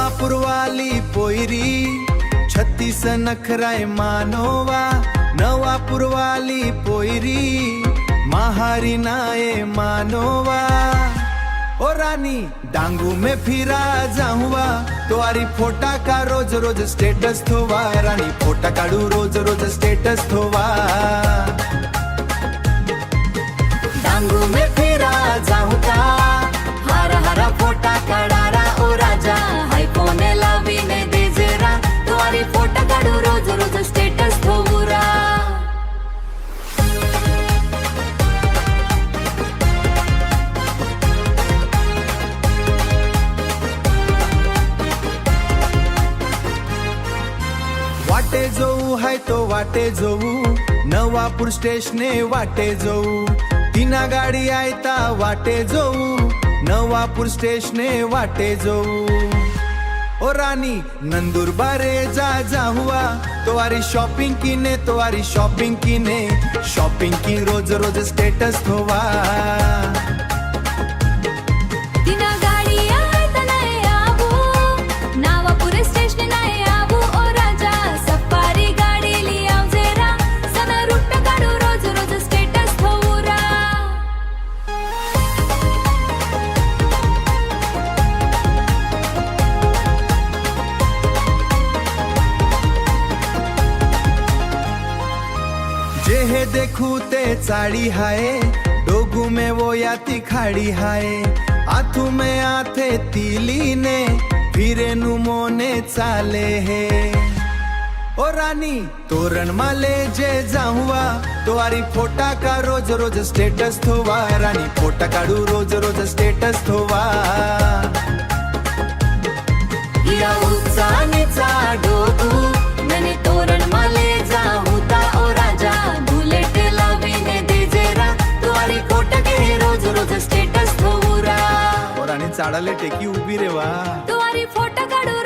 नवापूरवाली पोयरी 36 नखराय मानोवा। नवापूरवाली पोयरी महारी नाये मानोवा। ओ रानी डांगू में फिरा जाऊवा, तुम्हारी फोटा का रोज रोज स्टेटस थोवा। रानी फोटा काढू रोज रोज स्टेटस थोवा। डांगू में फिरा जाऊ का, हारा हारा फोटा काढारा ओ राजा। हाय फोने लावीने दे जरा, तुम्हारी फोटा काढू रोज रोज स्टेटस थोवुरा। वाटे जाऊ हाय तो वाटे जाऊ, नवापूर स्टेशने वाटे जाऊ। तिना गाडी आयता वाटे जाऊ, नवापूर स्टेशने वाटे जाऊ। ओ रानी नंदुरबारे जा हुआ, तुम्हारी शॉपिंग कीने तुम्हारी शॉपिंग कीने। शॉपिंग की रोज रोज स्टेटस थोवा। तिना गाडी आयता नाही आबू, नवापूर स्टेशन नाही आबू ओ राजा। सफारी गाडी लियाव जरा, सदा रूट काढू रोज रोज स्टेटस थोवुरा। जे हे देखू ते चाड़ी हाय, डोगू में वो याती खाड़ी हाय। आथू में आथे तीली ने, फिरे नु मोने चाले है। ओ रानी तोरण माले जे जाऊवा, तुम्हारी फोटा का रोज रोज स्टेटस थोवा। रानी फोटा काढू रोज रोज स्टेटस थोवा। या उत्सानीचा डोगू, मैंने तोरण माले जाऊता ओ राजा। बुलेट लावीने दे जरा, तुम्हारी फोटा के रोज रोज स्टेटस थोवुरा। और रानी चाडाले टेकी उभी रे वा। तुम्हारी फोटा काढू